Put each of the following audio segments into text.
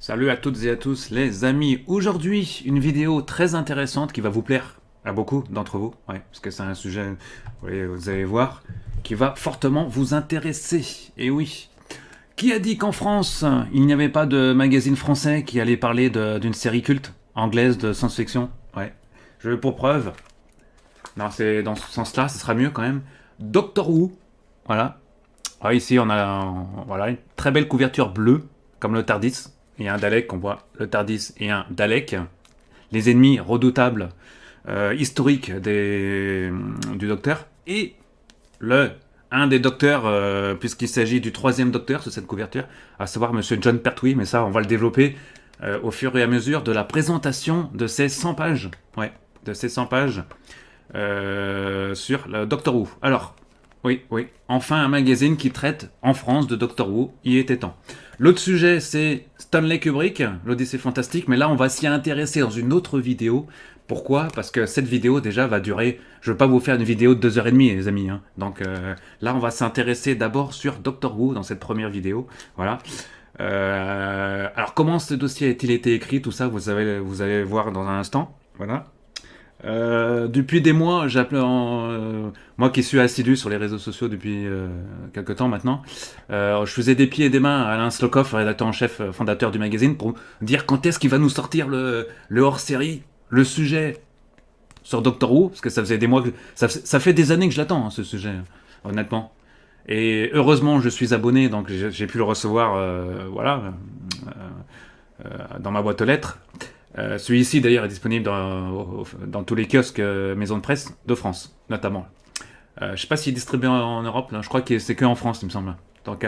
Salut à toutes et à tous les amis. Aujourd'hui, une vidéo très intéressante qui va vous plaire à beaucoup d'entre vous. Ouais, parce que c'est un sujet, vous allez voir, qui va fortement vous intéresser. Et oui. Qui a dit qu'en France, il n'y avait pas de magazine français qui allait parler d'une série culte anglaise de science-fiction? Ouais. Je veux pour preuve. Non, c'est dans ce sens-là, ce sera mieux quand même. Doctor Who. Voilà. Ah, ici, on a voilà, une très belle couverture bleue, comme le Tardis. Il y a un Dalek, on voit le Tardis et un Dalek. Les ennemis redoutables, historiques du Docteur. Et un des Docteurs, puisqu'il s'agit du troisième Docteur sur cette couverture, à savoir Monsieur John Pertwee, mais ça, on va le développer au fur et à mesure de la présentation de ces 100 pages. Ouais, de ces 100 pages sur le Doctor Who. Alors, oui, oui. Enfin, un magazine qui traite en France de Doctor Who. Il était temps. L'autre sujet, c'est Stanley Kubrick, l'Odyssée fantastique. Mais là, on va s'y intéresser dans une autre vidéo. Pourquoi? Parce que cette vidéo, déjà, va durer... Je ne veux pas vous faire une vidéo de 2h30, les amis. Hein. Donc là, on va s'intéresser d'abord sur Doctor Who dans cette première vidéo. Voilà. Alors, comment ce dossier a-t-il été écrit? Tout ça, vous allez voir dans un instant. Voilà. Depuis des mois, moi qui suis assidu sur les réseaux sociaux depuis quelques temps maintenant, je faisais des pieds et des mains à Alain Slokoff, rédacteur en chef fondateur du magazine, pour dire quand est-ce qu'il va nous sortir le hors-série, le sujet sur Doctor Who, parce que ça faisait des mois, ça fait des années que je l'attends, hein, ce sujet, honnêtement. Et heureusement, je suis abonné, donc j'ai pu le recevoir, dans ma boîte aux lettres. Celui-ci d'ailleurs est disponible dans tous les kiosques maisons de presse de France, notamment. Je ne sais pas s'il est distribué en Europe, là. Je crois que c'est que en France, il me semble. Donc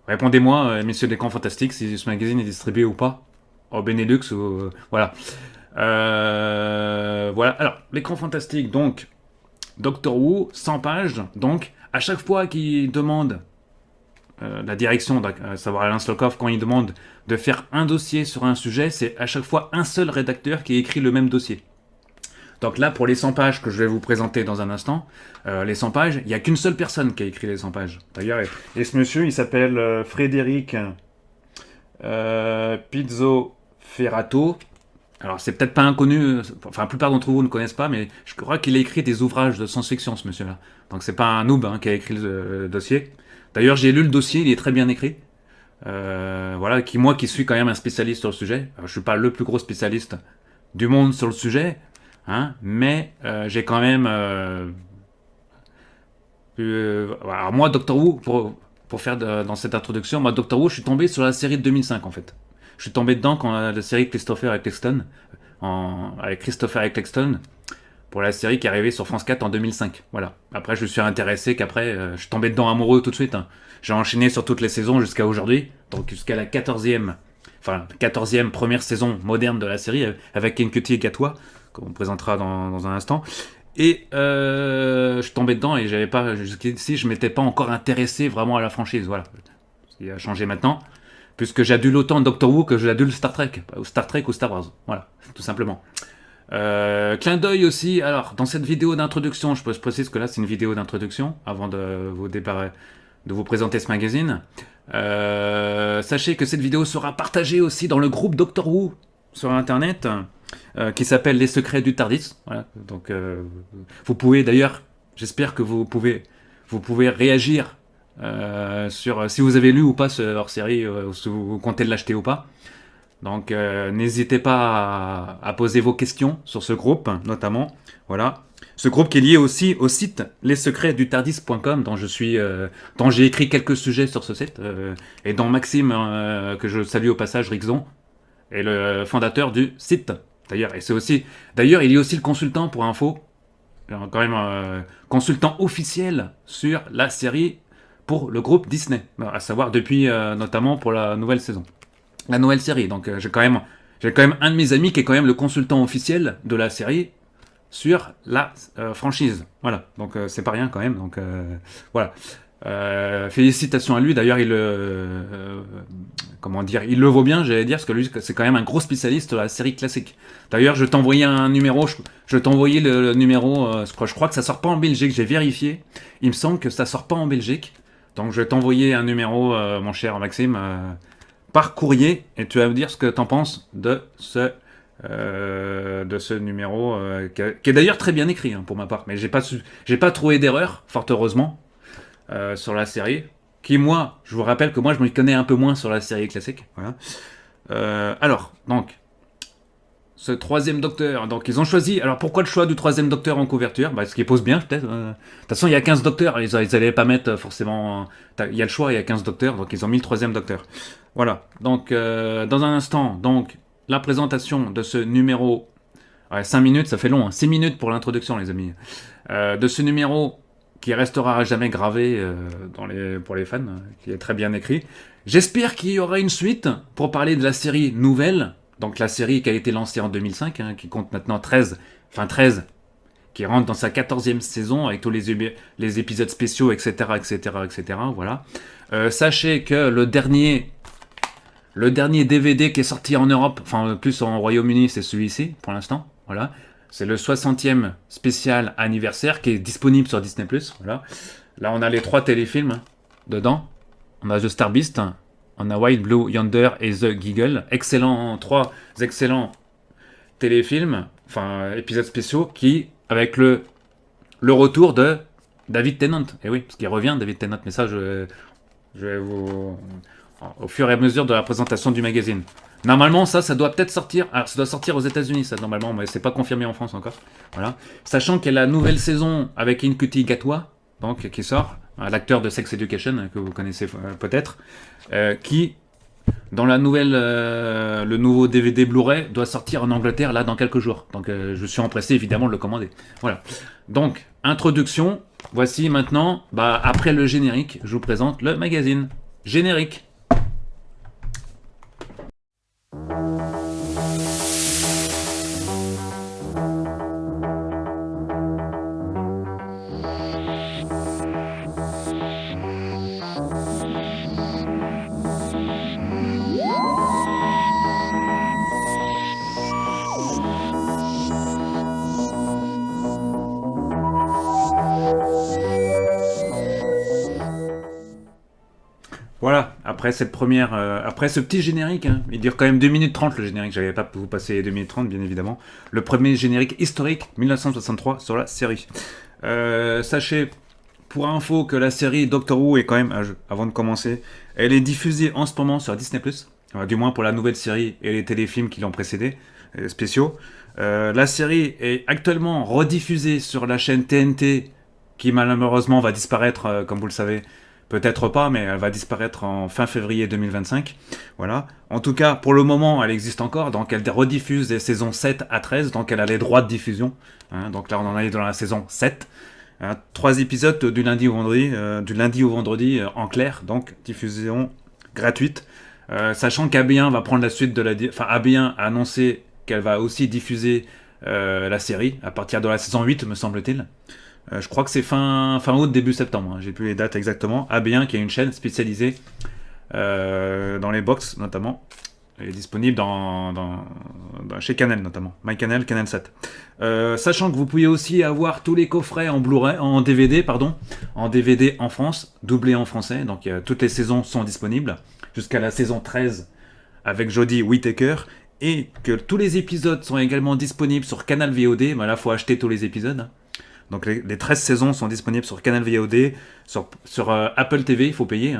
répondez-moi, messieurs des camps fantastiques, si ce magazine est distribué ou pas, au Benelux ou voilà. Voilà. Alors, l'écran fantastique, donc Doctor Who, 100 pages. Donc, à chaque fois qu'il demande la direction, à savoir Alain Slokoff, quand il demande de faire un dossier sur un sujet, c'est à chaque fois un seul rédacteur qui écrit le même dossier. Donc là, pour les 100 pages que je vais vous présenter dans un instant, les 100 pages, il n'y a qu'une seule personne qui a écrit les 100 pages. D'ailleurs, et ce monsieur, il s'appelle Frédéric Pizzo Ferrato. Alors, c'est peut-être pas inconnu, enfin, la plupart d'entre vous ne connaissent pas, mais je crois qu'il a écrit des ouvrages de science-fiction, ce monsieur-là. Donc, c'est pas un noob qui a écrit le dossier. D'ailleurs, j'ai lu le dossier, il est très bien écrit. Voilà, moi qui suis quand même un spécialiste sur le sujet, alors, je suis pas le plus gros spécialiste du monde sur le sujet, hein, mais j'ai quand même... alors moi, Doctor Who, pour faire dans cette introduction, moi, Doctor Who, je suis tombé sur la série de 2005 en fait. Je suis tombé dedans quand la série Christopher Eccleston, avec Christopher Eccleston, pour la série qui est arrivée sur France 4 en 2005. Voilà. Après, je me suis intéressé qu'après, je suis tombé dedans amoureux tout de suite. Hein. J'ai enchaîné sur toutes les saisons jusqu'à aujourd'hui, donc jusqu'à la 14e première saison moderne de la série, avec Kenkuti et Gatwa, qu'on présentera dans un instant. Et je suis tombé dedans et j'avais pas, jusqu'ici, je m'étais pas encore intéressé vraiment à la franchise. Voilà. Ce qui a changé maintenant, puisque j'adule autant Doctor Who que j'adule Star Trek ou Star Wars. Voilà, tout simplement. Clin d'œil aussi, alors dans cette vidéo d'introduction, je précise que là c'est une vidéo d'introduction avant de vous présenter ce magazine. Sachez que cette vidéo sera partagée aussi dans le groupe Doctor Who sur internet qui s'appelle Les Secrets du Tardis. Voilà. Donc vous pouvez d'ailleurs, j'espère que vous pouvez réagir sur si vous avez lu ou pas ce hors-série, ou si vous comptez l'acheter ou pas. Donc n'hésitez pas à poser vos questions sur ce groupe, notamment. Voilà. Ce groupe qui est lié aussi au site lessecretsdutardis.com dont j'ai écrit quelques sujets sur ce site, et dont Maxime, que je salue au passage, Rixon, est le fondateur du site. D'ailleurs, il est aussi le consultant pour info, quand même consultant officiel sur la série pour le groupe Disney, à savoir depuis notamment pour la nouvelle saison. La nouvelle série. Donc j'ai quand même un de mes amis qui est quand même le consultant officiel de la série sur la franchise. Voilà. Donc c'est pas rien quand même. Donc voilà. Félicitations à lui. D'ailleurs, il le vaut bien, j'allais dire, parce que lui, c'est quand même un gros spécialiste de la série classique. D'ailleurs, je t'envoyais un numéro, je t'envoyais le numéro, je crois que ça sort pas en Belgique, j'ai vérifié. Il me semble que ça sort pas en Belgique. Donc je vais t'envoyer un numéro, mon cher Maxime, par courrier et tu vas me dire ce que tu en penses de ce numéro qui est d'ailleurs très bien écrit pour ma part. Mais j'ai pas trouvé d'erreur, fort heureusement, sur la série. Qui, moi, je vous rappelle que moi, je me connais un peu moins sur la série classique. Voilà. Alors, donc, ce troisième docteur, donc ils ont choisi. Alors, pourquoi le choix du troisième docteur en couverture? Ce qui pose bien, peut-être. De toute façon, il y a 15 docteurs. Ils n'allaient pas mettre forcément. Il y a le choix, il y a 15 docteurs, donc ils ont mis le troisième docteur. Voilà. Donc, dans un instant, donc, la présentation de ce numéro. Ouais, 5 minutes, ça fait long. 6 minutes pour l'introduction, les amis. De ce numéro qui restera à jamais gravé pour les fans, qui est très bien écrit. J'espère qu'il y aura une suite pour parler de la série nouvelle, donc la série qui a été lancée en 2005, qui compte maintenant 13, qui rentre dans sa 14e saison avec tous les épisodes spéciaux, etc., etc., etc., voilà. Sachez que le dernier DVD qui est sorti en Europe, enfin plus en Royaume-Uni, c'est celui-ci, pour l'instant, voilà. C'est le 60e spécial anniversaire qui est disponible sur Disney+. Voilà. Là, on a les 3 téléfilms dedans. On a The Star Beast, on a Wild Blue Yonder et The Giggle. 3 excellents téléfilms, enfin épisodes spéciaux, avec le retour de David Tennant. Et oui, parce qu'il revient David Tennant, mais ça, je vais vous... au fur et à mesure de la présentation du magazine. Normalement, ça doit peut-être sortir. Alors, ça doit sortir aux États-Unis, ça, normalement, mais c'est pas confirmé en France encore. Voilà. Sachant qu'il y a la nouvelle saison avec Ncuti Gatwa, donc, qui sort, l'acteur de Sex Education, que vous connaissez peut-être, qui, dans la nouvelle, le nouveau DVD Blu-ray, doit sortir en Angleterre, là, dans quelques jours. Donc, je suis empressé, évidemment, de le commander. Voilà. Donc, introduction. Voici maintenant, après le générique, je vous présente le magazine. Générique. Voilà, après cette première, après ce petit générique, il dure quand même 2 minutes 30 le générique, j'avais pas vous passer 2 minutes 30 bien évidemment. Le premier générique historique 1963 sur la série. Sachez, pour info, que la série Doctor Who est quand même, avant de commencer, elle est diffusée en ce moment sur Disney+, du moins pour la nouvelle série et les téléfilms qui l'ont précédé, spéciaux. La série est actuellement rediffusée sur la chaîne TNT, qui malheureusement va disparaître, comme vous le savez. Peut-être pas, mais elle va disparaître en fin février 2025. Voilà. En tout cas, pour le moment, elle existe encore. Donc, elle rediffuse des saisons 7 à 13. Donc, elle a les droits de diffusion. Donc là, on en est dans la saison 7. 3 épisodes du lundi au vendredi, en clair. Donc, diffusion gratuite. Sachant qu'A1 va prendre la suite de A1 a annoncé qu'elle va aussi diffuser la série à partir de la saison 8, me semble-t-il. Je crois que c'est fin août, début septembre. J'ai plus les dates exactement. A1, qui est une chaîne spécialisée dans les box, notamment. Elle est disponible chez Canal, notamment. MyCanal, Canal 7. Sachant que vous pouvez aussi avoir tous les coffrets en Blu-ray, en DVD en France, doublés en français. Donc toutes les saisons sont disponibles. Jusqu'à la saison 13 avec Jodie Whittaker. Et que tous les épisodes sont également disponibles sur Canal VOD. Mais là, il faut acheter tous les épisodes. Donc les 13 saisons sont disponibles sur Canal VOD, sur Apple TV, il faut payer,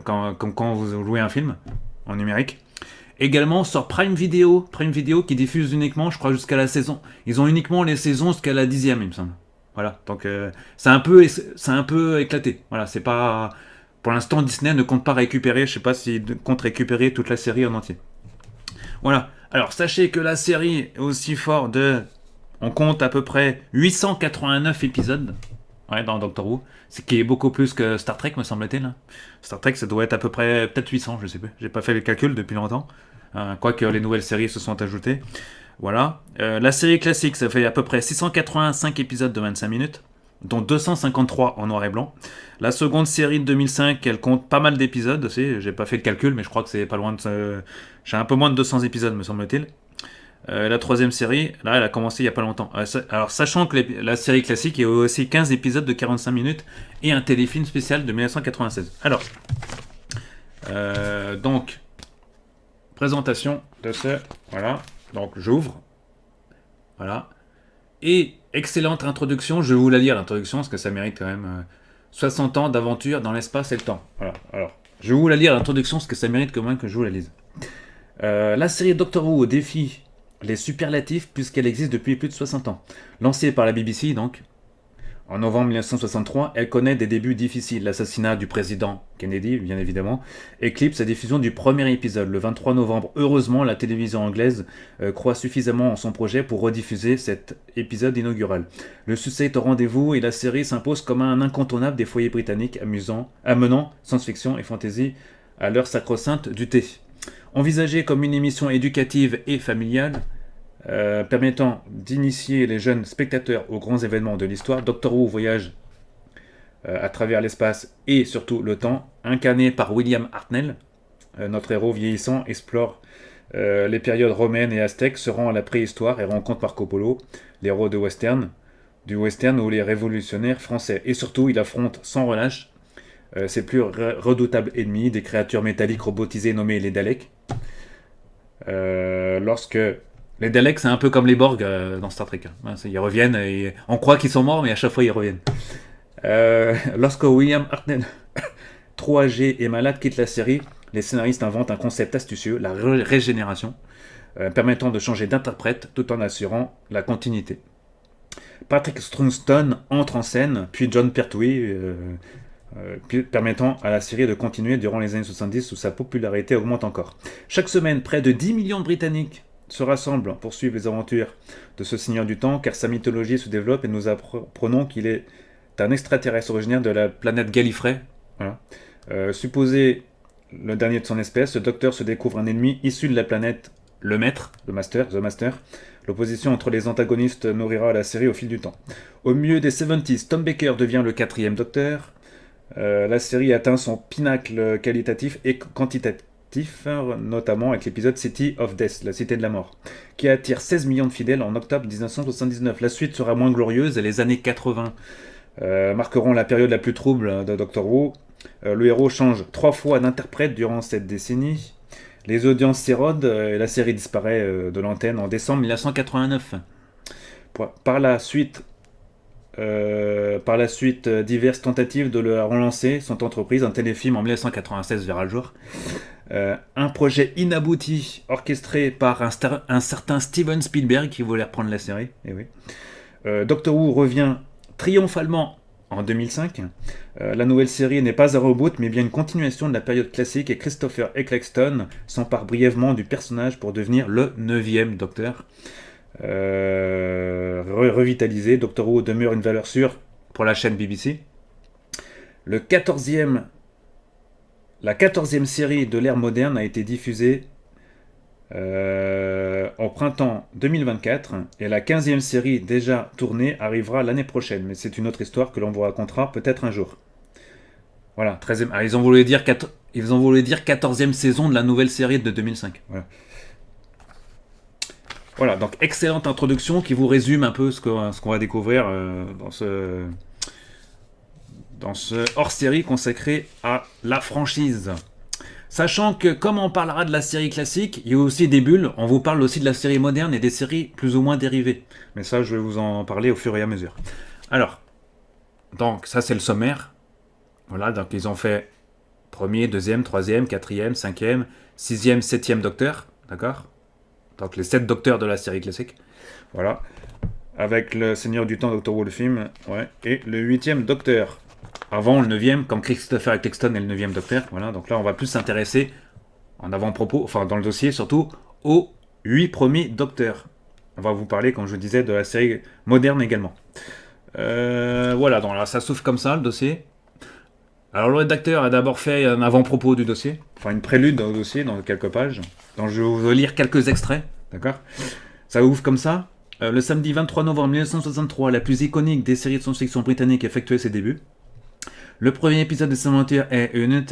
quand vous louez un film en numérique. Également sur Prime Video qui diffuse uniquement, je crois, jusqu'à la saison. Ils ont uniquement les saisons jusqu'à la 10e, il me semble. Voilà, donc c'est un peu éclaté. Voilà, c'est pas... Pour l'instant, Disney ne compte pas récupérer, je sais pas s'il compte récupérer toute la série en entier. Voilà, alors sachez que la série est aussi forte de... On compte à peu près 889 épisodes dans Doctor Who, ce qui est beaucoup plus que Star Trek, me semble-t-il. Star Trek, ça doit être à peu près peut-être 800, je sais pas. J'ai pas fait les calculs depuis longtemps, quoique les nouvelles séries se sont ajoutées. Voilà. La série classique, ça fait à peu près 685 épisodes de 25 minutes, dont 253 en noir et blanc. La seconde série de 2005, elle compte pas mal d'épisodes aussi. J'ai pas fait le calcul, mais je crois que c'est pas loin de... J'ai un peu moins de 200 épisodes, me semble-t-il. La troisième série, là, elle a commencé il n'y a pas longtemps. Alors, sachant que la série classique, il y a aussi 15 épisodes de 45 minutes et un téléfilm spécial de 1996. Alors, Donc, présentation de ce... Voilà. Donc, j'ouvre. Voilà. Et excellente introduction. Je vais vous la lire, l'introduction, parce que ça mérite quand même 60 ans d'aventure dans l'espace et le temps. Voilà. Alors, je vais vous la lire, l'introduction, parce que ça mérite quand même que je vous la lise. La série Doctor Who défie les superlatifs puisqu'elle existe depuis plus de 60 ans. Lancée par la BBC, donc, en novembre 1963, elle connaît des débuts difficiles. L'assassinat du président Kennedy, bien évidemment, éclipse la diffusion du premier épisode le 23 novembre. Heureusement, la télévision anglaise croit suffisamment en son projet pour rediffuser cet épisode inaugural. Le succès est au rendez-vous et la série s'impose comme un incontournable des foyers britanniques amenant science-fiction et fantasy à l'heure sacro-sainte du thé. Envisagée comme une émission éducative et familiale, permettant d'initier les jeunes spectateurs aux grands événements de l'histoire, Doctor Who voyage à travers l'espace et surtout le temps, incarné par William Hartnell. Notre héros vieillissant explore les périodes romaines et aztèques, se rend à la préhistoire et rencontre Marco Polo, l'héros du western ou les révolutionnaires français. Et surtout, il affronte sans relâche ses plus redoutables ennemis, des créatures métalliques robotisées nommées les Daleks. Les Daleks, c'est un peu comme les Borg dans Star Trek. Ils reviennent, et on croit qu'ils sont morts, mais à chaque fois ils reviennent. Lorsque William Hartnell, trop âgé et malade, quitte la série, les scénaristes inventent un concept astucieux, la régénération, permettant de changer d'interprète tout en assurant la continuité. Patrick Troughton entre en scène, puis John Pertwee, permettant à la série de continuer durant les années 70 où sa popularité augmente encore. Chaque semaine, près de 10 millions de Britanniques se rassemblent pour suivre les aventures de ce Seigneur du Temps, car sa mythologie se développe et nous apprenons qu'il est un extraterrestre originaire de la planète Gallifrey. Voilà. Supposé le dernier de son espèce, le Docteur se découvre un ennemi issu de la planète le Maître, The Master. L'opposition entre les antagonistes nourrira la série au fil du temps. Au milieu des 70s, Tom Baker devient le 4e Docteur. La série atteint son pinacle qualitatif et quantitatif, notamment avec l'épisode City of Death, la cité de la mort, qui attire 16 millions de fidèles en octobre 1979. La suite sera moins glorieuse et les années 80 marqueront la période la plus trouble de Doctor Who. Le héros change 3 fois d'interprète durant cette décennie. Les audiences s'érodent et la série disparaît de l'antenne en décembre 1989. Par la suite, diverses tentatives de le relancer sont entreprises. Un téléfilm en 1996 verra le jour. Un projet inabouti orchestré par un certain Steven Spielberg qui voulait reprendre la série. Et oui. Doctor Who revient triomphalement en 2005. La nouvelle série n'est pas un reboot, mais bien une continuation de la période classique, et Christopher Eccleston s'empare brièvement du personnage pour devenir le 9e Docteur. Revitalisé, Doctor Who demeure une valeur sûre pour la chaîne BBC. La 14e série de l'ère moderne a été diffusée au printemps 2024, et la 15e série déjà tournée arrivera l'année prochaine, mais c'est une autre histoire que l'on vous racontera peut-être un jour. Voilà, 13e. Ah, ils ont voulu dire 14e saison de la nouvelle série de 2005. Voilà, donc excellente introduction qui vous résume un peu ce qu'on va découvrir dans ce hors-série consacré à la franchise. Sachant que, comme on parlera de la série classique, il y a aussi des bulles, on vous parle aussi de la série moderne et des séries plus ou moins dérivées. Mais ça, je vais vous en parler au fur et à mesure. Alors, donc ça c'est le sommaire. Voilà, donc ils ont fait 1er, 2e, 3e, 4e, 5e, 6e, 7e Docteur, d'accord ? Donc les 7 Docteurs de la série classique. Voilà. Avec le Seigneur du Temps, Doctor Who, le film, ouais, et le 8e Docteur. Avant le 9e, comme Christopher Eccleston est le 9e Docteur. Voilà, donc là on va plus s'intéresser en avant-propos, enfin dans le dossier surtout, aux 8 premiers Docteurs. On va vous parler, comme je disais, de la série moderne également. Voilà, donc là ça s'ouvre comme ça le dossier. Alors le rédacteur a d'abord fait un avant-propos du dossier, enfin une prélude au dossier dans quelques pages, dont je vais vous lire quelques extraits, d'accord ? Ça ouvre comme ça. Le samedi 23 novembre 1963, la plus iconique des séries de science-fiction britanniques effectuait ses débuts. Le premier épisode de cette aventure est An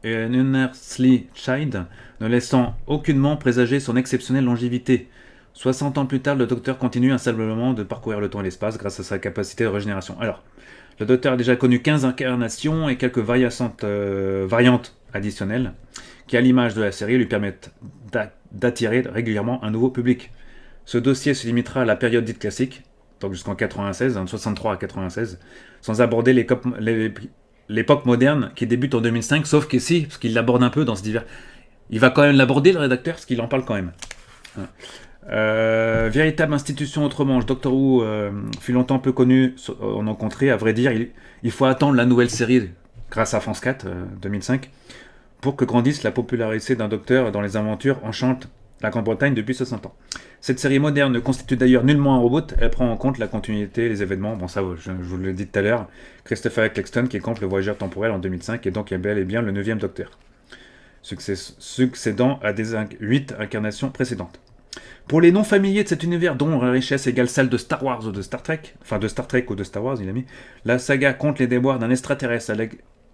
Unearthly Child, ne laissant aucunement présager son exceptionnelle longévité. 60 ans plus tard, le Docteur continue inlassablement de parcourir le temps et l'espace grâce à sa capacité de régénération. Alors, le Docteur a déjà connu 15 incarnations et quelques variantes additionnels qui, à l'image de la série, lui permettent d'attirer régulièrement un nouveau public. Ce dossier se limitera à la période dite classique, donc jusqu'en 96, de 63 à 96, sans aborder l'époque moderne qui débute en 2005, sauf qu'ici, parce qu'il l'aborde un peu dans ce divers... Il va quand même l'aborder, le rédacteur, parce qu'il en parle quand même. Véritable institution autrement, Doctor Who fut longtemps peu connu en encontré. À vrai dire, il faut attendre la nouvelle série, grâce à France 4, 2005, pour que grandisse la popularité d'un docteur dans les aventures enchantent la Grande-Bretagne depuis 60 ans. Cette série moderne ne constitue d'ailleurs nullement un reboot, elle prend en compte la continuité, les événements, bon ça je vous l'ai dit tout à l'heure, Christopher Eccleston qui compte le voyageur temporel en 2005 et donc il y a bel et bien le 9e docteur, succédant à des 8 incarnations précédentes. Pour les non-familiers de cet univers dont la richesse égale celle de Star Wars ou de Star Trek, enfin de Star Trek ou de Star Wars il a mis, la saga compte les déboires d'un extraterrestre à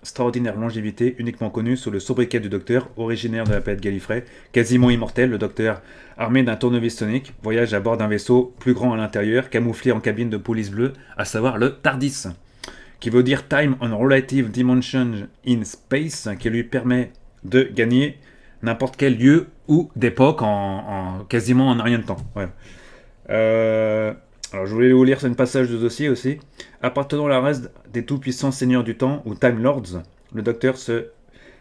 extraordinaire longévité, uniquement connu sous le sobriquet du Docteur, originaire de la planète Gallifrey, quasiment immortel. Le Docteur, armé d'un tournevis sonique, voyage à bord d'un vaisseau plus grand à l'intérieur, camouflé en cabine de police bleue, à savoir le TARDIS, qui veut dire Time on Relative Dimension in Space, qui lui permet de gagner n'importe quel lieu ou d'époque quasiment en rien de temps. Voilà. Alors je voulais vous lire un passage de dossier aussi. Appartenant à la race des tout-puissants seigneurs du temps, ou Time Lords, le Docteur se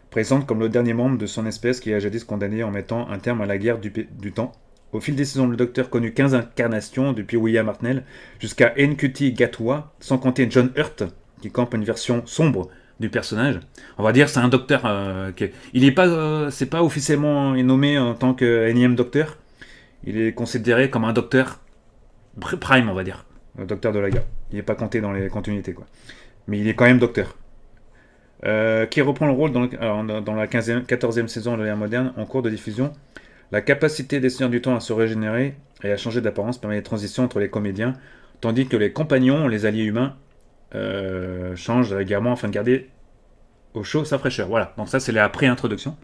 présente comme le dernier membre de son espèce qui a jadis condamné en mettant un terme à la guerre du temps. Au fil des saisons, le Docteur connut 15 incarnations, depuis William Hartnell jusqu'à Ncuti Gatwa, sans compter John Hurt, qui campe une version sombre du personnage. On va dire c'est un Docteur il est pas, c'est pas officiellement nommé en tant que énième Docteur. Il est considéré comme un Docteur Prime, on va dire, le Docteur de la gare. Il n'est pas compté dans les continuités, quoi. Mais il est quand même Docteur. Qui reprend le rôle dans la 14e saison de l'ère moderne, en cours de diffusion. La capacité des Seigneurs du Temps à se régénérer et à changer d'apparence permet les transitions entre les comédiens, tandis que les compagnons, les alliés humains, changent régulièrement afin de garder au chaud sa fraîcheur. Voilà, donc ça c'est la pré-introduction.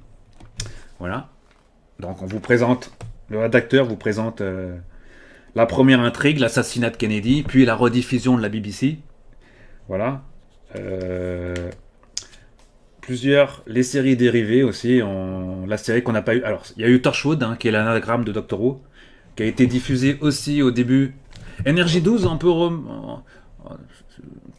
Voilà. Donc on vous présente, le rédacteur vous présente la première intrigue, l'assassinat de Kennedy, puis la rediffusion de la BBC. Voilà. Les séries dérivées aussi. La série qu'on n'a pas eu. Alors, il y a eu Torchwood, qui est l'anagramme de Doctor Who, qui a été diffusée aussi au début. Energy 12, on peut.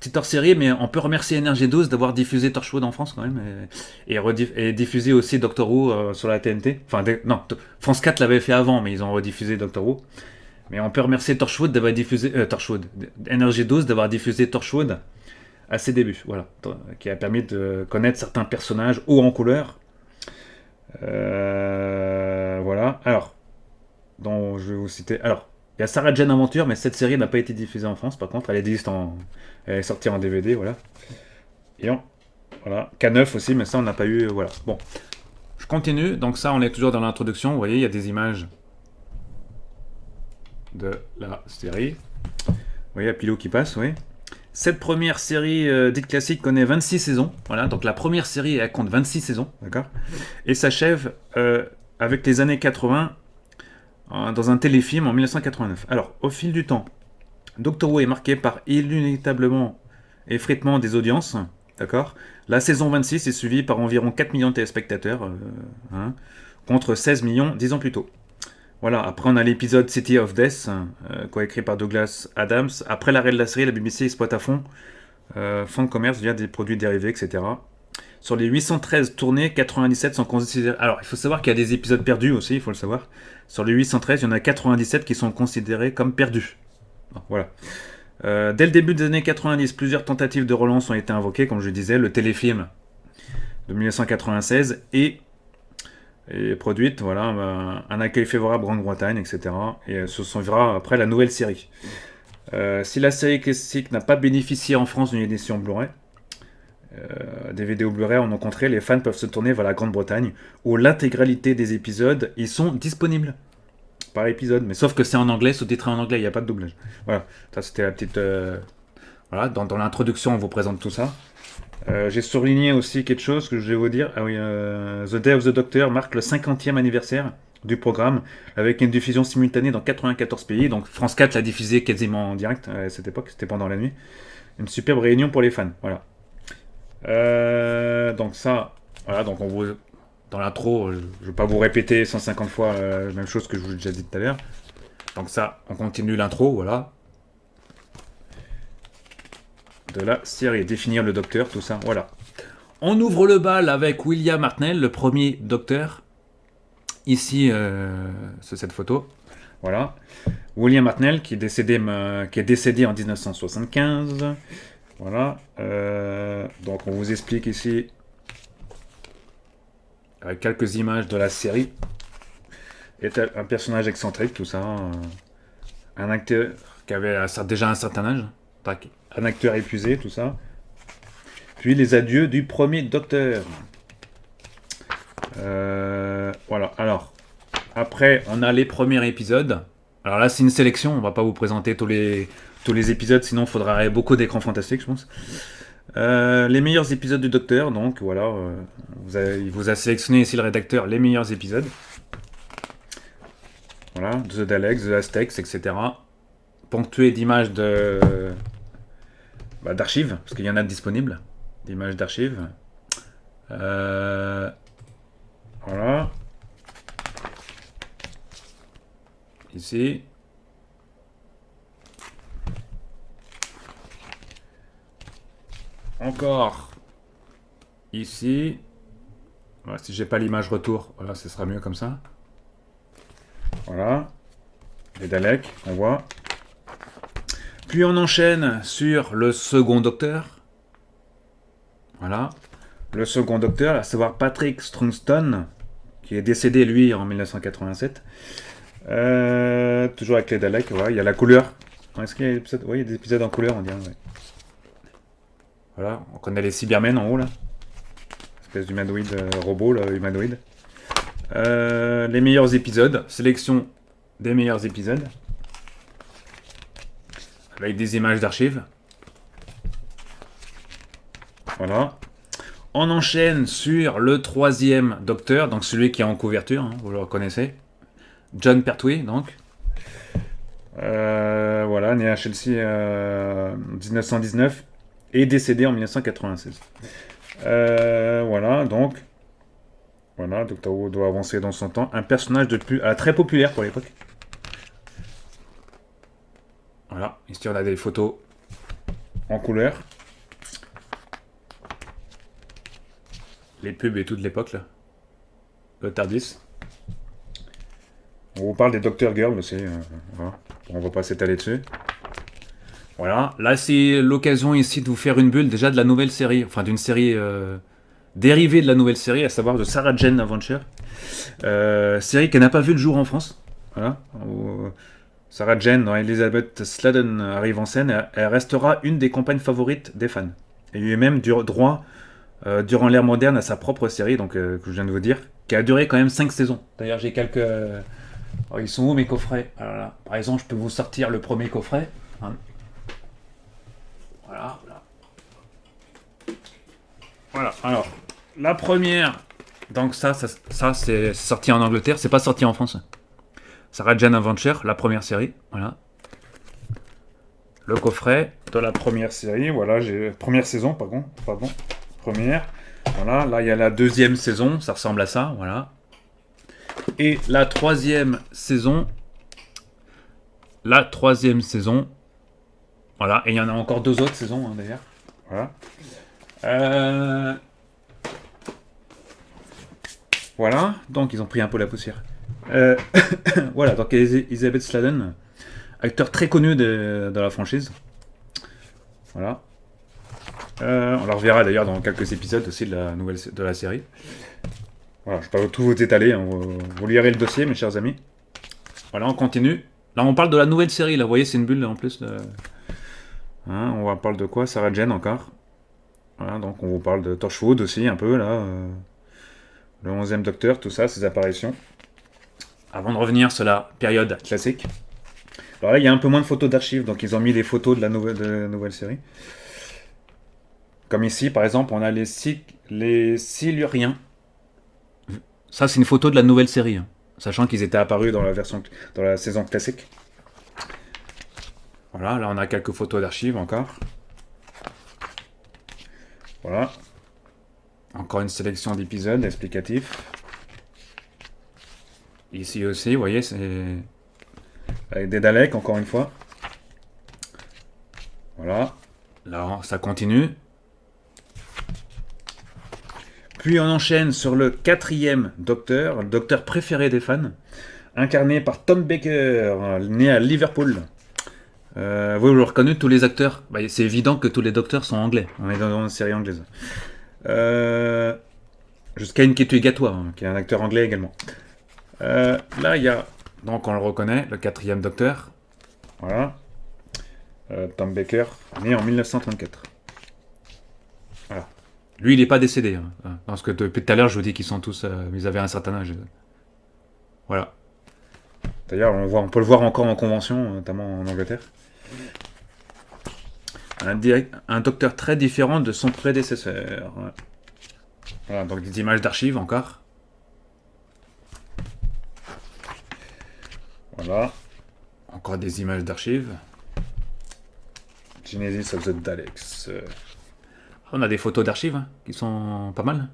Petite hors-série, mais on peut remercier Energy 12 d'avoir diffusé Torchwood en France quand même. Et diffusé aussi Doctor Who sur la TNT. Enfin, non, France 4 l'avait fait avant, mais ils ont rediffusé Doctor Who. Mais on peut remercier Torchwood d'avoir diffusé Energy 12 d'avoir diffusé Torchwood à ses débuts, voilà, qui a permis de connaître certains personnages haut en couleur. Voilà. Alors, je vais vous citer. Alors, il y a Sarah Jane Adventure, mais cette série n'a pas été diffusée en France. Par contre, elle est sortie en DVD, voilà. Et voilà, K9 aussi, mais ça on n'a pas eu. Voilà. Bon, je continue. Donc ça, on est toujours dans l'introduction. Vous voyez, il y a des images de la série. Vous voyez, Pilot qui passe, oui. Cette première série dite classique connaît 26 saisons. Voilà, donc la première série, elle compte 26 saisons, d'accord. Et s'achève avec les années 80 dans un téléfilm en 1989. Alors, au fil du temps, Doctor Who est marqué par inéluctablement effritement des audiences, d'accord. La saison 26 est suivie par environ 4 millions de téléspectateurs, contre 16 millions 10 ans plus tôt. Voilà, après on a l'épisode City of Death, coécrit par Douglas Adams. Après l'arrêt de la série, la BBC exploite à fond fonds de commerce via des produits dérivés, etc. Sur les 813 tournées, 97 sont considérés... Alors, il faut savoir qu'il y a des épisodes perdus aussi, il faut le savoir. Sur les 813, il y en a 97 qui sont considérés comme perdus. Bon, voilà. Dès le début des années 90, plusieurs tentatives de relance ont été invoquées, comme je le disais, le téléfilm de 1996 et produite, voilà, un accueil favorable en Grande-Bretagne, etc. Et se suivra après la nouvelle série. Si la série classique n'a pas bénéficié en France d'une édition Blu-ray, DVD ou Blu-ray, en contraire, les fans peuvent se tourner vers la Grande-Bretagne, où l'intégralité des épisodes y sont disponibles par épisode, mais sauf que c'est en anglais, sous-titré en anglais, il n'y a pas de doublage. Voilà, ça c'était la petite... Voilà, dans l'introduction, on vous présente tout ça. J'ai souligné aussi quelque chose que je vais vous dire. Ah oui, The Day of the Doctor marque le 50e anniversaire du programme, avec une diffusion simultanée dans 94 pays. Donc France 4 l'a diffusé quasiment en direct à cette époque, c'était pendant la nuit. Une superbe réunion pour les fans, voilà. Donc ça, Voilà, donc on vous... Dans l'intro, je ne vais pas vous répéter 150 fois la même chose que je vous ai déjà dit tout à l'heure. Donc ça, on continue l'intro, voilà. De la série, définir le docteur, tout ça, voilà. On ouvre le bal avec William Hartnell, le premier docteur. Ici, c'est cette photo. Voilà. William Hartnell, qui est décédé en 1975. Voilà. Donc on vous explique ici, avec quelques images de la série. Est un personnage excentrique, tout ça. Un acteur qui avait déjà un certain âge. Un acteur épuisé, tout ça. Puis les adieux du premier docteur. Voilà. Alors, après, on a les premiers épisodes. Alors là, c'est une sélection. On va pas vous présenter tous les épisodes, sinon il faudra beaucoup d'écrans fantastiques, je pense. Les meilleurs épisodes du Docteur, donc voilà, il vous a sélectionné ici le rédacteur les meilleurs épisodes. Voilà, The Daleks, The Aztecs, etc. Ponctué d'images d'archives, parce qu'il y en a disponibles, d'images d'archives. Voilà. Ici. Encore. Ici. Voilà, si j'ai pas l'image retour, voilà, ce sera mieux comme ça. Voilà. Les Daleks, on voit. Puis on enchaîne sur le second docteur. Voilà. Le second docteur, à savoir Patrick Strongstone, qui est décédé, lui, en 1987. Toujours avec les Daleks, voilà. Il y a la couleur. Est-ce qu'il y a des épisodes? Oui, il y a des épisodes en couleur, on dirait. Ouais. Voilà, on connaît les Cybermen en haut, là. Espèce d'humanoïde robot, là, humanoïde. Les meilleurs épisodes. Sélection des meilleurs épisodes. Avec des images d'archives. Voilà. On enchaîne sur le troisième docteur, donc celui qui est en couverture, hein, vous le reconnaissez. John Pertwee, donc. Voilà, né à Chelsea en 1919 et décédé en 1996. Voilà, donc. Voilà, Doctor Who doit avancer dans son temps. Un personnage très populaire pour l'époque. Voilà, ici on a des photos en couleur. Les pubs et tout de l'époque, là. Le TARDIS. On vous parle des Doctor Girls aussi. Voilà. On va pas s'étaler dessus. Voilà. Là, c'est l'occasion ici de vous faire une bulle déjà de la nouvelle série. Enfin, d'une série dérivée de la nouvelle série, à savoir de Sarah Jane Adventure. Série qui n'a pas vu le jour en France. Voilà. Sarah Jane, dans Elizabeth Sladen arrive en scène. Elle restera une des compagnes favorites des fans. Elle lui est même droit, durant l'ère moderne, à sa propre série, donc que je viens de vous dire, qui a duré quand même 5 saisons. D'ailleurs, j'ai quelques... Oh, ils sont où mes coffrets? Alors là, par exemple, je peux vous sortir le premier coffret. Hein. Voilà, voilà. Voilà, alors, la première... Donc ça c'est sorti en Angleterre, c'est pas sorti en France. Sarah Jane Adventure, la première série, voilà. Le coffret de la première série, voilà, première saison, pardon. Première. Voilà, là il y a la deuxième saison, ça ressemble à ça, voilà. Et la troisième saison. Voilà, et il y en a encore 2 autres saisons, hein, d'ailleurs. Voilà. Voilà, donc ils ont pris un peu la poussière. Voilà, donc Elizabeth Sladen, acteur très connu de la franchise. Voilà. On la reverra d'ailleurs dans quelques épisodes aussi de la série. Voilà, je ne vais pas tout vous étaler, hein, vous lirez le dossier, mes chers amis. Voilà, on continue. Là, on parle de la nouvelle série, là, vous voyez, c'est une bulle en plus. Hein, on va parler de quoi? Sarah Jane encore. Voilà, donc on vous parle de Torchwood aussi, un peu, là. Le 11e Docteur, tout ça, ses apparitions. Avant de revenir sur la période classique. Alors là, il y a un peu moins de photos d'archives, donc ils ont mis les photos de la nouvelle série. Comme ici, par exemple, on a les Siluriens. Ça, c'est une photo de la nouvelle série, hein, sachant qu'ils étaient apparus dans la saison classique. Voilà, là on a quelques photos d'archives encore. Voilà. Encore une sélection d'épisodes explicatifs. Ici aussi, vous voyez, c'est avec des Daleks, encore une fois. Voilà. Là, ça continue. Puis on enchaîne sur le 4e Docteur, le Docteur préféré des fans, incarné par Tom Baker, né à Liverpool. Vous le reconnaissez, tous les acteurs. Bah, c'est évident que tous les docteurs sont anglais. On est dans une série anglaise. Jusqu'à Nketu Gatwa, qui est un acteur anglais également. Là, il y a, donc on le reconnaît, le 4e Docteur. Voilà. Tom Baker, né en 1934. Voilà. Lui, il n'est pas décédé. Parce que depuis tout à l'heure, je vous dis qu'ils sont tous... ils avaient un certain âge. Voilà. D'ailleurs, on peut le voir encore en convention, notamment en Angleterre. Un docteur très différent de son prédécesseur. Voilà, donc des images d'archives encore. Voilà. Encore des images d'archives. Genesis of the Daleks. On a des photos d'archives qui sont pas mal.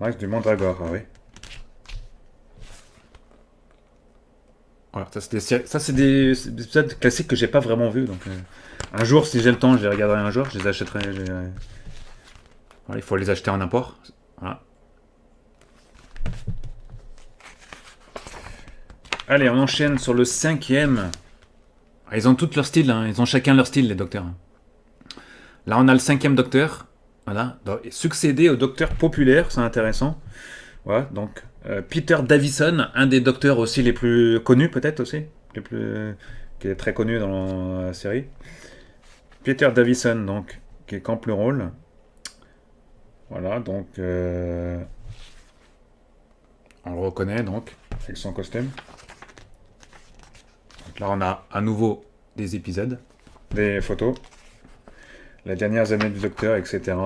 Max du Mandragore, ah oui. Voilà, ça c'est des épisodes classiques que j'ai pas vraiment vus. Donc, un jour, si j'ai le temps, je les regarderai un jour. Je les achèterai. Voilà, il faut les acheter en import. Voilà. Allez, on enchaîne sur le 5e. Ils ont tous leur style, ils ont chacun leur style, les docteurs. Là, on a le 5e docteur. Voilà, succédé au docteur populaire, c'est intéressant. Voilà, donc Peter Davison, un des docteurs aussi les plus connus, peut-être aussi, qui est très connu dans la série. Peter Davison, donc, qui campe le rôle. Voilà, donc on le reconnaît donc avec son costume. Donc là, on a à nouveau des épisodes, des photos. Les dernières années du Docteur, etc.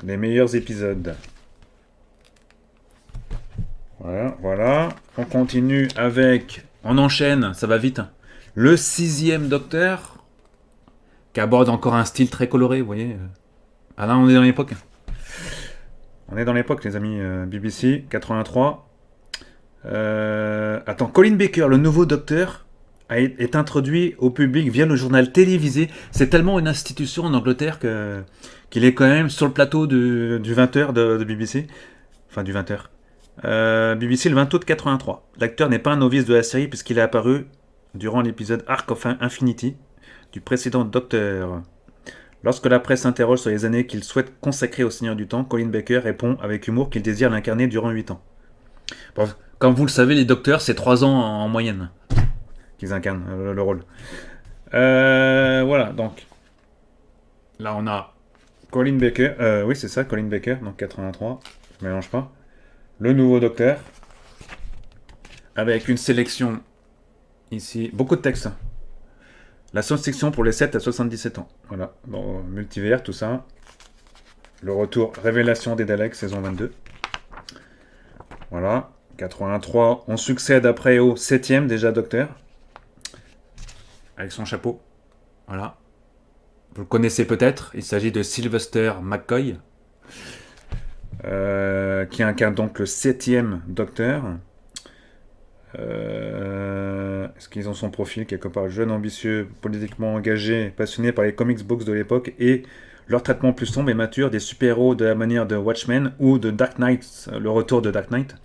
Les meilleurs épisodes. Voilà. On continue avec... On enchaîne, ça va vite. Le 6e Docteur, qui aborde encore un style très coloré, vous voyez. Ah là, on est dans l'époque. On est dans l'époque, les amis. BBC, 83. Attends, Colin Baker, le nouveau Docteur, est introduit au public via le journal télévisé. C'est tellement une institution en Angleterre qu'il est quand même sur le plateau du 20h de BBC. Enfin, du 20h. BBC le 20 août 83. L'acteur n'est pas un novice de la série puisqu'il est apparu durant l'épisode Arc of Infinity du précédent Docteur. Lorsque la presse s'interroge sur les années qu'il souhaite consacrer au Seigneur du Temps, Colin Baker répond avec humour qu'il désire l'incarner durant 8 ans. Bon, comme vous le savez, les docteurs, c'est 3 ans en moyenne qu'ils incarnent le rôle. Voilà, donc. Là, on a Colin Baker. Oui, c'est ça, Colin Baker, donc 83. Je ne mélange pas. Le nouveau Docteur. Avec une sélection ici. Beaucoup de textes. La science-fiction pour les 7 à 77 ans. Voilà. Bon, multivers, tout ça. Le retour Révélation des Daleks, saison 22. Voilà. 83. On succède après au 7e, déjà Docteur. Avec son chapeau. Voilà. Vous le connaissez peut-être. Il s'agit de Sylvester McCoy. Qui incarne donc le 7e Docteur. Est-ce qu'ils ont son profil quelque part? Jeune, ambitieux, politiquement engagé, passionné par les comics books de l'époque et leur traitement plus sombre et mature des super-héros de la manière de Watchmen ou de Dark Knight, le retour de Dark Knight.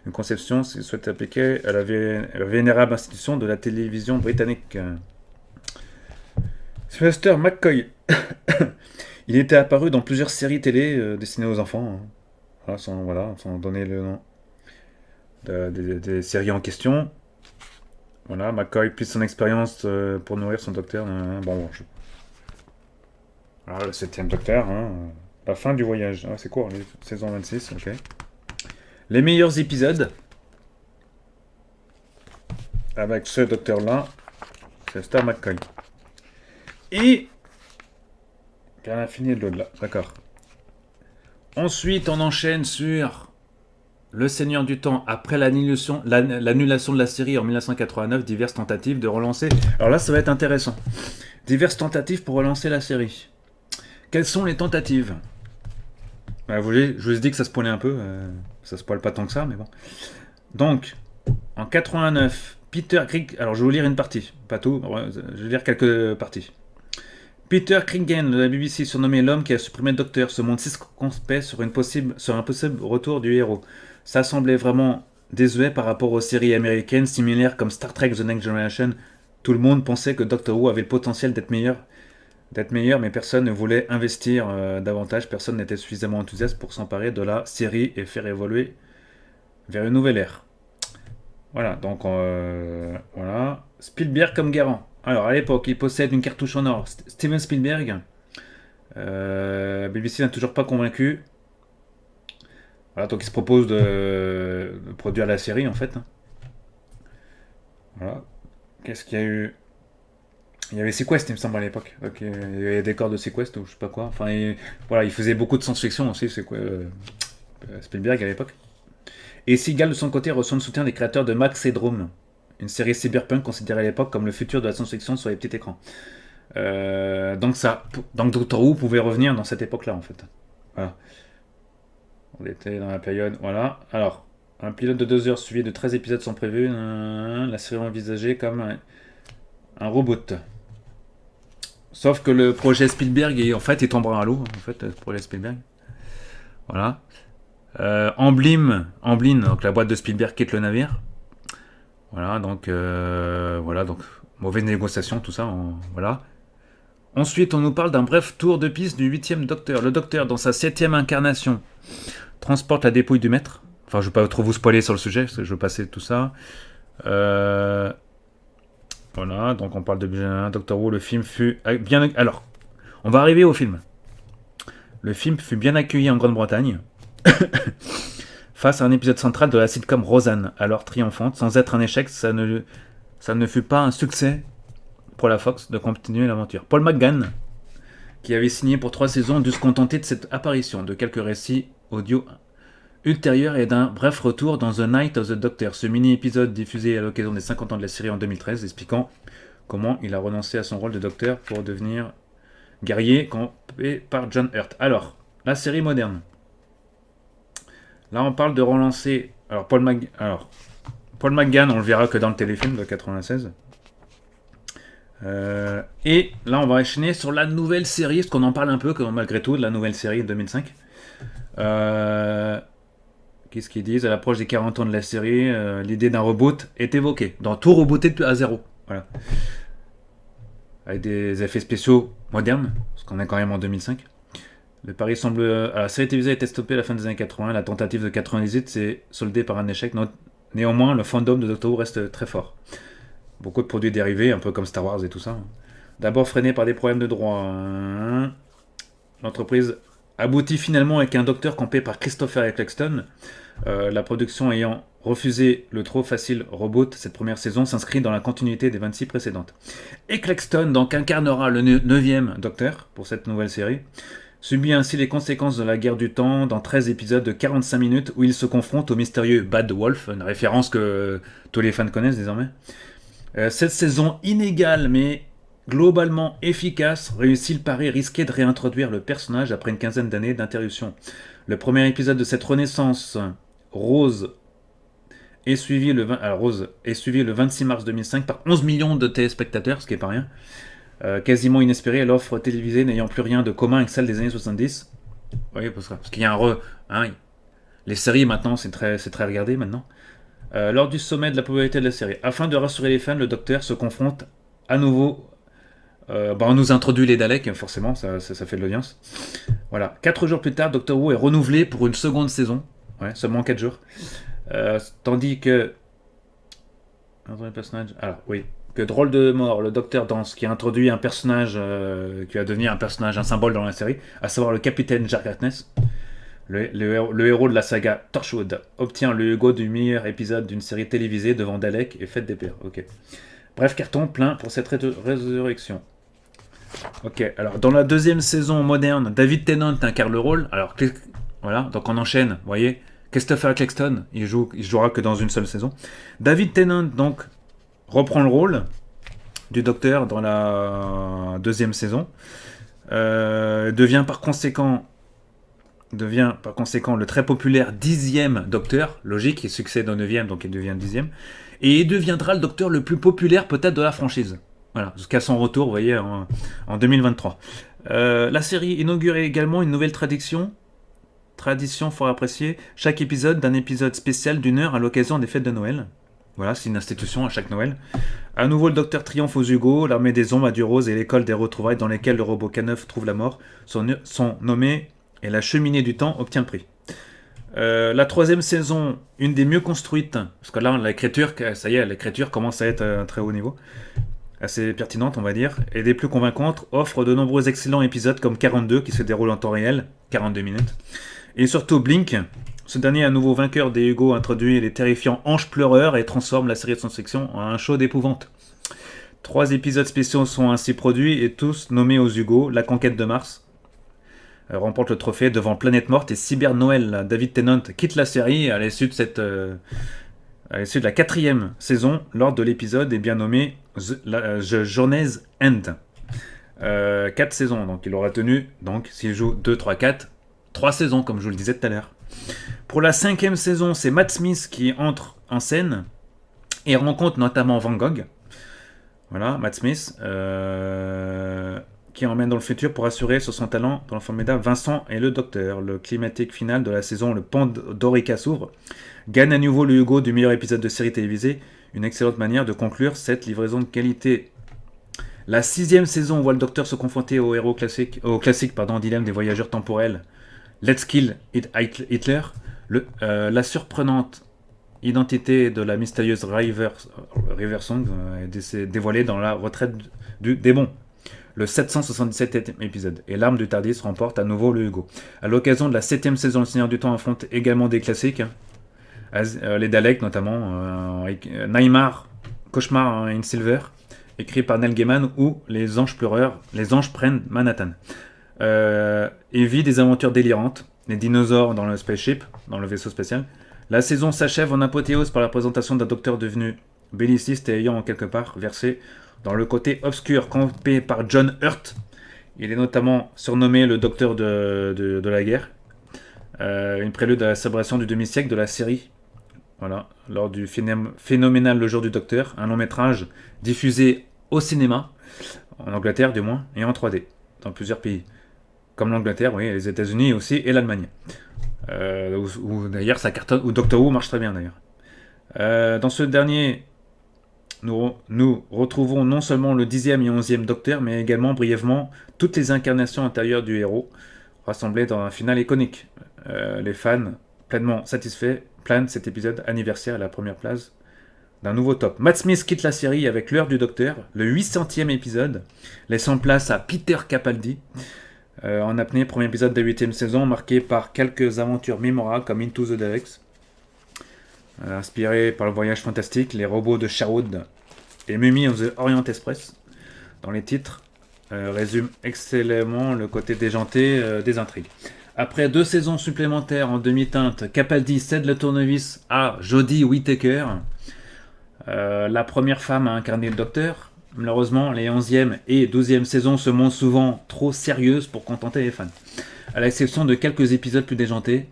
Une conception s'il souhaite appliquer à la vénérable institution de la télévision britannique. Sylvester McCoy. Il était apparu dans plusieurs séries télé destinées aux enfants. Sans donner le nom des séries en question. Voilà, McCoy plus son expérience pour nourrir son docteur. Voilà, le 7e Docteur. La fin du voyage. C'est quoi, saison 26, ok. Les meilleurs épisodes. Avec ce docteur-là. C'est Star McCoy. Et... Qu'à l'infini de l'au-delà. D'accord. Ensuite, on enchaîne sur Le Seigneur du Temps. Après l'annulation de la série en 1989, diverses tentatives de relancer... Alors là, ça va être intéressant. Diverses tentatives pour relancer la série. Quelles sont les tentatives? Bah, je vous ai dit que ça se poilait un peu. Ça se poile pas tant que ça, mais bon. Donc, en 89, Peter Krieg. Alors, je vais vous lire une partie. Pas tout, je vais lire quelques parties. Peter Kringen de la BBC, surnommé l'homme qui a supprimé le Docteur, se montre circonspect sur un possible retour du héros. Ça semblait vraiment désuet par rapport aux séries américaines similaires comme Star Trek The Next Generation. Tout le monde pensait que Doctor Who avait le potentiel d'être meilleur, mais personne ne voulait investir davantage. Personne n'était suffisamment enthousiaste pour s'emparer de la série et faire évoluer vers une nouvelle ère. Voilà, donc voilà. Spielberg comme garant. Alors à l'époque, il possède une cartouche en or. Steven Spielberg. BBC n'a toujours pas convaincu. Voilà, donc il se propose de produire la série en fait. Voilà. Qu'est-ce qu'il y a eu? Il y avait Sequest, il me semble, à l'époque. Donc, il y avait des corps de Sequest ou je sais pas quoi. Enfin, voilà, il faisait beaucoup de science-fiction aussi, c'est quoi, Spielberg à l'époque. Et Seagal, de son côté, reçoit le soutien des créateurs de Max Headroom, une série cyberpunk considérée à l'époque comme le futur de la science-fiction sur les petits écrans. Donc Doctor Who pouvait revenir dans cette époque-là, en fait. Voilà. On était dans la période. Voilà. Alors, un pilote de 2 heures suivi de 13 épisodes sont prévus. La série envisagée comme un reboot. Sauf que le projet Spielberg, en fait, il tombera à l'eau, en fait, le projet Spielberg. Voilà. Amblin, donc la boîte de Spielberg quitte le navire. Voilà, donc mauvaise négociation, tout ça. Voilà. Ensuite, on nous parle d'un bref tour de piste du 8e Docteur. Le Docteur, dans sa 7e incarnation, transporte la dépouille du maître. Enfin, je ne vais pas trop vous spoiler sur le sujet, parce que je veux passer tout ça. Voilà, donc on parle de Doctor Who. Le film fut bien... Alors, on va arriver au film. Le film fut bien accueilli en Grande-Bretagne. Face à un épisode central de la sitcom Roseanne, alors triomphante. Sans être un échec, ça ne fut pas un succès pour la Fox de continuer l'aventure. Paul McGann, qui avait signé pour 3 saisons, dut se contenter de cette apparition, de quelques récits audio ultérieurs et d'un bref retour dans The Night of the Doctor, ce mini-épisode diffusé à l'occasion des 50 ans de la série en 2013, expliquant comment il a renoncé à son rôle de Docteur pour devenir guerrier campé par John Hurt. Alors, la série moderne. Là, on parle de relancer... Alors, Paul McGann, on le verra que dans le téléfilm de 96. Et là, on va enchaîner sur la nouvelle série, parce qu'on en parle un peu, malgré tout, de la nouvelle série de 2005. Qu'est-ce qu'ils disent? À l'approche des 40 ans de la série, l'idée d'un reboot est évoquée. Dans tout rebooter à zéro. Voilà. Avec des effets spéciaux modernes, parce qu'on est quand même en 2005. Le pari semble... la série télévisée a été stoppée à la fin des années 80. La tentative de 98 s'est soldée par un échec. Néanmoins, le fandom de Doctor Who reste très fort. Beaucoup de produits dérivés, un peu comme Star Wars et tout ça. D'abord freiné par des problèmes de droit. L'entreprise aboutit finalement avec un Docteur campé par Christopher Eccleston. La production ayant refusé le trop facile reboot, cette première saison s'inscrit dans la continuité des 26 précédentes. Eccleston donc incarnera le 9e Docteur pour cette nouvelle série. Subit ainsi les conséquences de la guerre du temps dans 13 épisodes de 45 minutes où il se confronte au mystérieux Bad Wolf, une référence que tous les fans connaissent désormais. Cette saison inégale mais globalement efficace réussit le pari risqué de réintroduire le personnage après une quinzaine d'années d'interruption. Le premier épisode de cette renaissance, Rose, est suivi le 26 mars 2005 par 11 millions de téléspectateurs, ce qui n'est pas rien. Quasiment inespéré, l'offre télévisée n'ayant plus rien de commun avec celle des années 70. Oui, parce qu'il y a les séries maintenant, c'est très regardé maintenant. Lors du sommet de la popularité de la série, afin de rassurer les fans, le Docteur se confronte à nouveau. On nous introduit les Daleks, forcément, ça fait de l'audience. Voilà. 4 jours plus tard, Doctor Who est renouvelé pour une seconde saison. Ouais, seulement 4 jours. Tandis que... Alors, oui. Que Drôle de mort, le Docteur Dance, qui a introduit un personnage qui va devenir un symbole dans la série, à savoir le capitaine Jack Harkness, le héros de la saga Torchwood, obtient le Hugo du meilleur épisode d'une série télévisée devant Dalek et Fête des Pères. Ok. Bref, carton plein pour cette résurrection. Ok, alors dans la deuxième saison moderne, David Tennant incarne le rôle. Alors, voilà, donc on enchaîne, vous voyez. Christopher Eccleston, il jouera que dans une seule saison. David Tennant, donc, reprend le rôle du Docteur dans la deuxième saison. Devient par conséquent le très populaire 10e Docteur, logique, il succède au 9e, donc il devient 10e, et il deviendra le Docteur le plus populaire peut-être de la franchise. Voilà, jusqu'à son retour, vous voyez, en 2023. La série inaugurait également une nouvelle tradition fort appréciée, chaque épisode d'un épisode spécial d'1 heure à l'occasion des fêtes de Noël. Voilà, c'est une institution à chaque Noël. À nouveau, le Docteur triomphe aux Hugo, l'armée des ombres à du rose et l'école des retrouvailles dans lesquelles le robot K9 trouve la mort sont nommés et la cheminée du temps obtient le prix. La 3e saison, une des mieux construites, parce que là, l'écriture, ça y est, l'écriture commence à être à un très haut niveau, assez pertinente, on va dire, et des plus convaincantes, offre de nombreux excellents épisodes comme 42 qui se déroulent en temps réel, 42 minutes, et surtout Blink. Ce dernier, à nouveau vainqueur des Hugo, introduit les terrifiants anges pleureurs et transforme la série de science-fiction en un show d'épouvante. 3 épisodes spéciaux sont ainsi produits et tous nommés aux Hugo. La conquête de Mars remporte le trophée devant Planète Morte et Cyber Noël. David Tennant quitte la série à l'issue de la 4e saison, lors de l'épisode est bien nommé The Journey's End. 4 saisons, donc il aura tenu, donc s'il joue 2, 3, 4, 3 saisons, comme je vous le disais tout à l'heure. Pour la 5e saison, c'est Matt Smith qui entre en scène et rencontre notamment Van Gogh. Voilà, Matt Smith, qui emmène dans le futur pour assurer sur son talent dans le formidable Vincent et le Docteur. Le climatique final de la saison, le Pandorica s'ouvre, gagne à nouveau le Hugo du meilleur épisode de série télévisée. Une excellente manière de conclure cette livraison de qualité. La 6e saison voit le Docteur se confronter au classique, dilemme des voyageurs temporels. Let's Kill Hitler. La surprenante identité de la mystérieuse River Song est dévoilée dans la retraite du démon. Le 777e épisode. Et l'arme du Tardis remporte à nouveau le Hugo. À l'occasion de la 7e saison, le Seigneur du Temps affronte également des classiques. Les Daleks notamment. Nightmare, Cauchemar in Silver, écrit par Neil Gaiman, ou Les Anges Pleureurs, les Anges prennent Manhattan. Et vit des aventures délirantes. Les dinosaures dans le spaceship, dans le vaisseau spatial. La saison s'achève en apothéose par la présentation d'un Docteur devenu belliciste et ayant en quelque part versé dans le côté obscur campé par John Hurt. Il est notamment surnommé le Docteur de la guerre. Une prélude à la célébration du demi-siècle de la série. Voilà, lors du phénoménal Le Jour du Docteur, un long métrage diffusé au cinéma, en Angleterre du moins, et en 3D, dans plusieurs pays. Comme l'Angleterre, oui, les États-Unis aussi, et l'Allemagne. Où d'ailleurs ça cartonne, où Doctor Who marche très bien d'ailleurs. Dans ce dernier, nous retrouvons non seulement le 10e et 11e Docteur, mais également brièvement toutes les incarnations intérieures du héros, rassemblées dans un final iconique. Les fans, pleinement satisfaits, planent cet épisode anniversaire à la première place d'un nouveau top. Matt Smith quitte la série avec l'heure du Docteur, le 800e épisode, laissant place à Peter Capaldi, en apnée, premier épisode de la 8e saison, marqué par quelques aventures mémorables comme Into the Daleks, inspiré par le voyage fantastique, les robots de Sherwood et Mummy of the Orient Express, dans les titres, résume excellemment le côté déjanté des intrigues. Après 2 saisons supplémentaires en demi-teinte, Capaldi cède le tournevis à Jodie Whittaker, la première femme à incarner le Docteur. Malheureusement, les 11e et 12e saisons se montrent souvent trop sérieuses pour contenter les fans. À l'exception de quelques épisodes plus déjantés,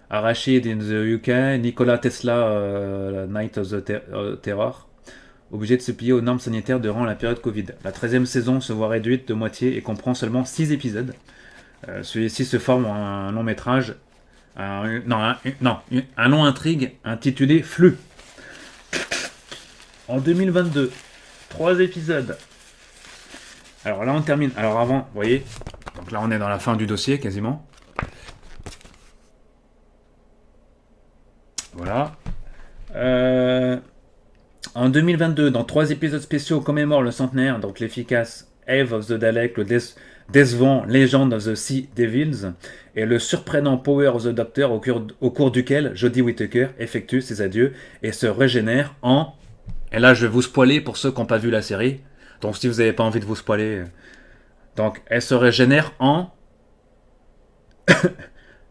Rashid in the UK, Nikola Tesla, Night of the Terror, obligé de se plier aux normes sanitaires durant la période Covid. La 13e saison se voit réduite de moitié et comprend seulement 6 épisodes. Celui-ci se forme en un long métrage, un long intrigue intitulé Flux. En 2022, 3 épisodes. Alors là on termine. Alors avant, vous voyez, donc là on est dans la fin du dossier quasiment. Voilà. En 2022, dans 3 épisodes spéciaux commémore le centenaire, donc l'efficace Eve of the Dalek, le décevant Legend of the Sea Devils et le surprenant Power of the Doctor, au cours duquel Jodie Whittaker effectue ses adieux et se régénère en... Et là je vais vous spoiler pour ceux qui n'ont pas vu la série, donc si vous n'avez pas envie de vous spoiler, donc elle se régénère en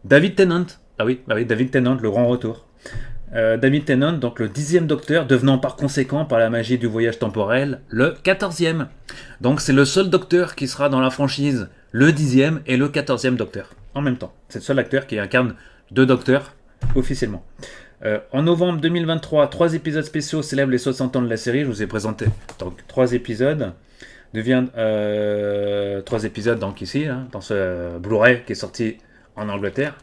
David Tennant. Ah oui, David Tennant, le grand retour. David Tennant, donc le 10e Docteur, devenant par conséquent, par la magie du voyage temporel, le 14e. Donc c'est le seul Docteur qui sera dans la franchise le 10e et le 14e Docteur en même temps. C'est le seul acteur qui incarne 2 Docteurs officiellement. En novembre 2023, 3 épisodes spéciaux célèbrent les 60 ans de la série. Je vous ai présenté donc 3 épisodes. 3 épisodes donc ici, hein, dans ce Blu-ray qui est sorti en Angleterre.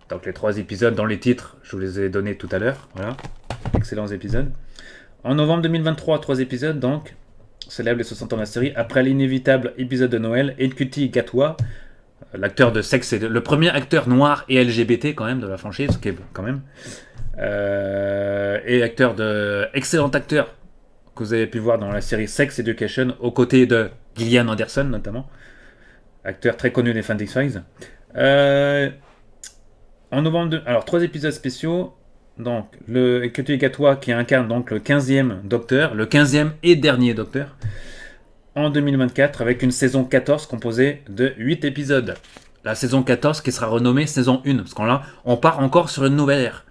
Donc les 3 épisodes dans les titres, je vous les ai donnés tout à l'heure. Voilà, excellents épisodes. En novembre 2023, 3 épisodes donc célèbrent les 60 ans de la série. Après l'inévitable épisode de Noël, Ncuti Gatwa, l'acteur de sexe, c'est le premier acteur noir et LGBT quand même de la franchise, qui est quand même, et excellent acteur que vous avez pu voir dans la série Sex Education, aux côtés de Gillian Anderson notamment, acteur très connu des fans d'X-Files. En novembre, alors 3 épisodes spéciaux. Donc le Ncuti Gatwa qui incarne donc le 15e Docteur, le 15e et dernier Docteur, en 2024, avec une saison 14 composée de 8 épisodes. La saison 14 qui sera renommée saison 1, parce qu'on là, on part encore sur une nouvelle ère.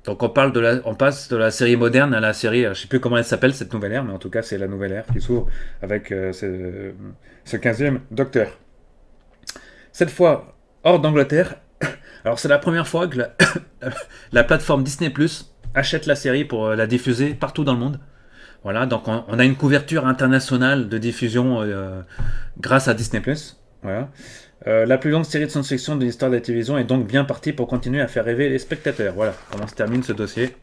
Donc on passe de la série moderne à la série, je ne sais plus comment elle s'appelle cette nouvelle ère, mais en tout cas c'est la nouvelle ère qui s'ouvre avec ce 15e Docteur. Cette fois, hors d'Angleterre. Alors c'est la première fois que la plateforme Disney Plus achète la série pour la diffuser partout dans le monde. Voilà, donc on a une couverture internationale de diffusion grâce à Disney Plus. Voilà. La plus longue série de science-fiction de l'histoire de la télévision est donc bien partie pour continuer à faire rêver les spectateurs. Voilà comment se termine ce dossier.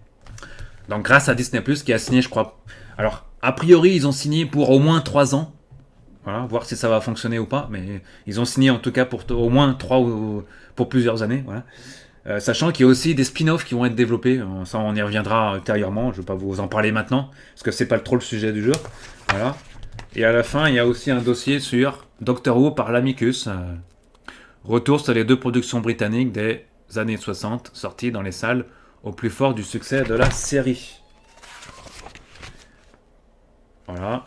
Donc grâce à Disney Plus qui a signé, je crois. Alors a priori ils ont signé pour au moins 3 ans. Voilà, voir si ça va fonctionner ou pas, mais ils ont signé en tout cas pour au moins 3 ou pour plusieurs années. Voilà. Sachant qu'il y a aussi des spin-offs qui vont être développés. Ça, on y reviendra ultérieurement. Je ne vais pas vous en parler maintenant, parce que c'est pas trop le sujet du jour. Voilà. Et à la fin, il y a aussi un dossier sur Doctor Who par l'Amicus. Retour sur les 2 productions britanniques des années 60, sorties dans les salles au plus fort du succès de la série. Voilà.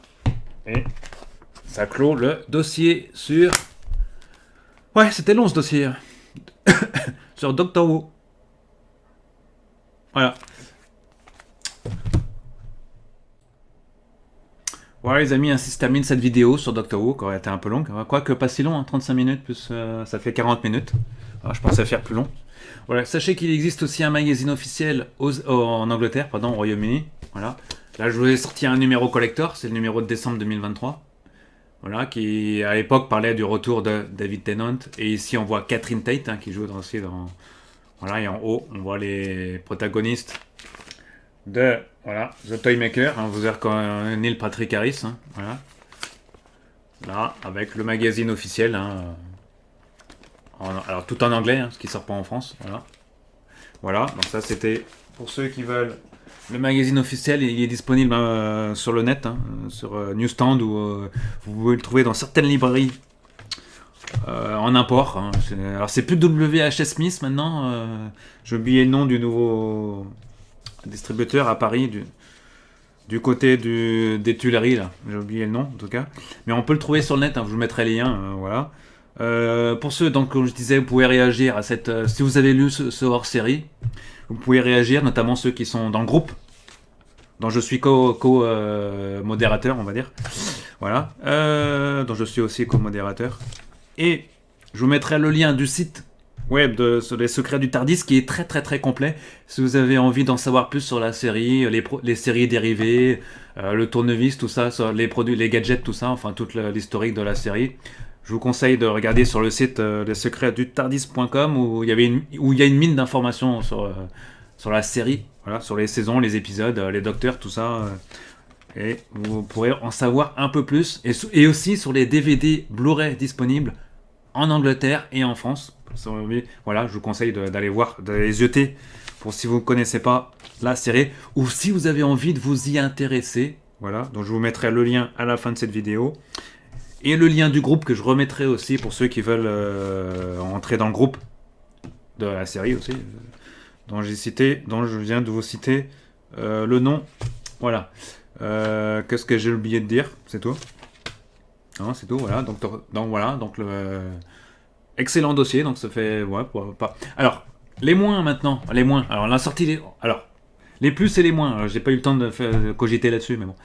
Et ça clôt le dossier sur... Ouais, c'était long ce dossier. Sur Doctor Who. Voilà. Voilà les amis, ainsi se termine cette vidéo sur Doctor Who, qui aurait été un peu longue. Quoique pas si long, hein, 35 minutes, plus ça fait 40 minutes. Alors, je pensais faire plus long. Voilà, sachez qu'il existe aussi un magazine officiel en Angleterre, au Royaume-Uni. Voilà. Là, je vous ai sorti un numéro collector, c'est le numéro de décembre 2023. Voilà, qui à l'époque parlait du retour de David Tennant. Et ici, on voit Catherine Tate, hein, qui joue aussi dans... Voilà, et en haut, on voit les protagonistes de The Toymaker. Hein, vous avez reconnu Neil Patrick Harris. Hein, voilà. Là, avec le magazine officiel. Hein, alors, tout en anglais, hein, ce qui sort pas en France. Voilà, donc ça, c'était pour ceux qui veulent... Le magazine officiel, il est disponible sur le net, hein, sur Newsstand, ou vous pouvez le trouver dans certaines librairies en import. Hein. Alors c'est plus WHS Smith maintenant, j'ai oublié le nom du nouveau distributeur à Paris, du côté des Tuileries, là. J'ai oublié le nom en tout cas. Mais on peut le trouver sur le net, hein, je vous mettrai les liens, voilà. Pour ceux, donc, comme je disais, vous pouvez réagir à cette... si vous avez lu ce hors-série, vous pouvez réagir, notamment ceux qui sont dans le groupe, dont je suis co-modérateur, on va dire. Voilà. Dont je suis aussi co-modérateur. Et je vous mettrai le lien du site web sur les secrets du Tardis, qui est très très très complet. Si vous avez envie d'en savoir plus sur la série, les séries dérivées, le tournevis, tout ça, sur les produits, les gadgets, tout ça, enfin toute l'historique de la série, je vous conseille de regarder sur le site lessecretsdutardis.com où il y a une mine d'informations sur la série, voilà, sur les saisons, les épisodes, les docteurs, tout ça. Et vous pourrez en savoir un peu plus. Et aussi sur les DVD Blu-ray disponibles en Angleterre et en France. Voilà, je vous conseille d'aller voir, d'aller jeter pour si vous ne connaissez pas la série. Ou si vous avez envie de vous y intéresser. Voilà, donc je vous mettrai le lien à la fin de cette vidéo. Et le lien du groupe que je remettrai aussi pour ceux qui veulent entrer dans le groupe de la série aussi, dont je viens de vous citer le nom. Voilà. Qu'est-ce que j'ai oublié de dire? C'est tout. Non, c'est tout. Voilà. Donc voilà. Donc le excellent dossier. Donc ça fait pas. Alors les moins maintenant. Les moins. Alors la sortie. Alors les plus et les moins. Alors, j'ai pas eu le temps de cogiter là-dessus, mais bon.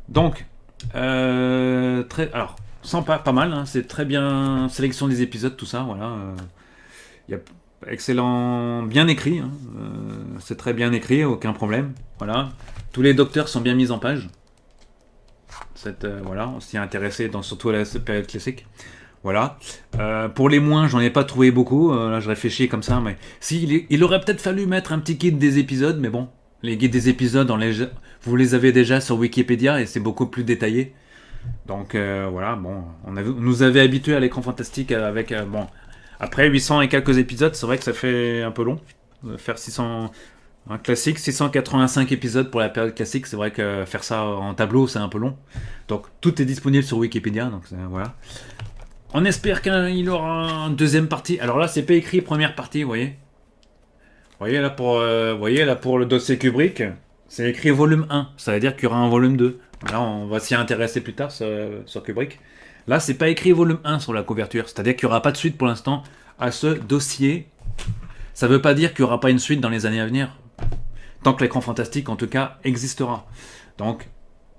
Donc alors Sympa, pas mal, hein, c'est très bien sélection des épisodes, tout ça, voilà. Il y a excellent, bien écrit, hein, c'est très bien écrit, aucun problème, voilà. Tous les docteurs sont bien mis en page. Voilà, on s'y est intéressé dans surtout à la période classique. Voilà. Pour les moins, j'en ai pas trouvé beaucoup. Là, je réfléchis comme ça, mais si, il aurait peut-être fallu mettre un petit guide des épisodes, mais bon, les guides des épisodes, vous les avez déjà sur Wikipédia et c'est beaucoup plus détaillé. Donc voilà, bon, on nous avait habitués à l'écran fantastique avec bon. Après 800 et quelques épisodes, c'est vrai que ça fait un peu long. Faire 600, un classique, 685 épisodes pour la période classique, c'est vrai que faire ça en tableau, c'est un peu long. Donc tout est disponible sur Wikipédia, donc voilà. On espère qu'il aura une deuxième partie. Alors là, c'est pas écrit première partie, vous voyez. Voyez là pour le dossier Kubrick, c'est écrit volume 1. Ça veut dire qu'il y aura un volume 2. Là, on va s'y intéresser plus tard sur Kubrick. Là, c'est pas écrit volume 1 sur la couverture. C'est-à-dire qu'il n'y aura pas de suite pour l'instant à ce dossier. Ça veut pas dire qu'il n'y aura pas une suite dans les années à venir. Tant que l'écran fantastique, en tout cas, existera. Donc,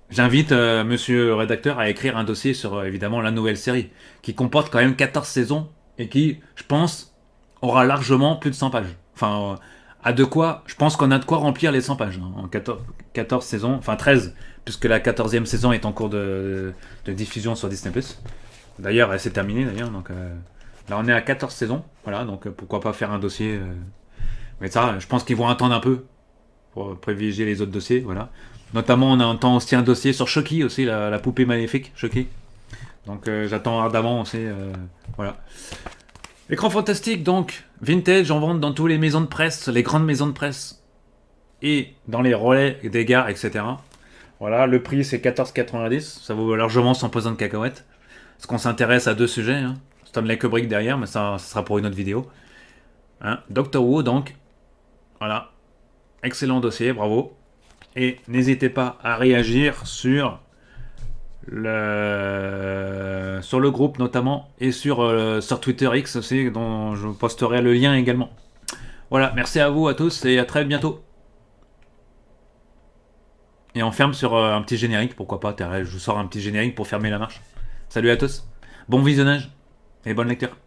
j'invite monsieur le rédacteur à écrire un dossier sur évidemment la nouvelle série, qui comporte quand même 14 saisons et qui, je pense, aura largement plus de 100 pages. Enfin, je pense qu'on a de quoi remplir les 100 pages, hein, en 14 saisons, enfin 13, puisque la 14e saison est en cours de diffusion sur Disney+. D'ailleurs, elle s'est terminée d'ailleurs, donc là on est à 14 saisons, voilà, donc pourquoi pas faire un dossier. Mais ça, je pense qu'ils vont attendre un peu pour privilégier les autres dossiers, voilà. Notamment, on a aussi un dossier sur Chucky aussi, la poupée maléfique, Chucky. Donc j'attends ardemment aussi, voilà. Écran fantastique, donc, vintage, en vente dans toutes les maisons de presse, les grandes maisons de presse, et dans les relais des gares, etc. Voilà, le prix c'est 14,90, ça vaut largement son pesant de cacahuètes. Parce qu'on s'intéresse à deux sujets, hein. Stanley Kubrick derrière, mais ça sera pour une autre vidéo. Hein. Doctor Who, donc, voilà, excellent dossier, bravo. Et n'hésitez pas à réagir sur le groupe notamment et sur Twitter X aussi, dont je posterai le lien également. Voilà, merci à vous à tous et à très bientôt. Et on ferme sur un petit générique, pourquoi pas, je vous sors un petit générique pour fermer la marche. Salut à tous, bon visionnage et bonne lecture.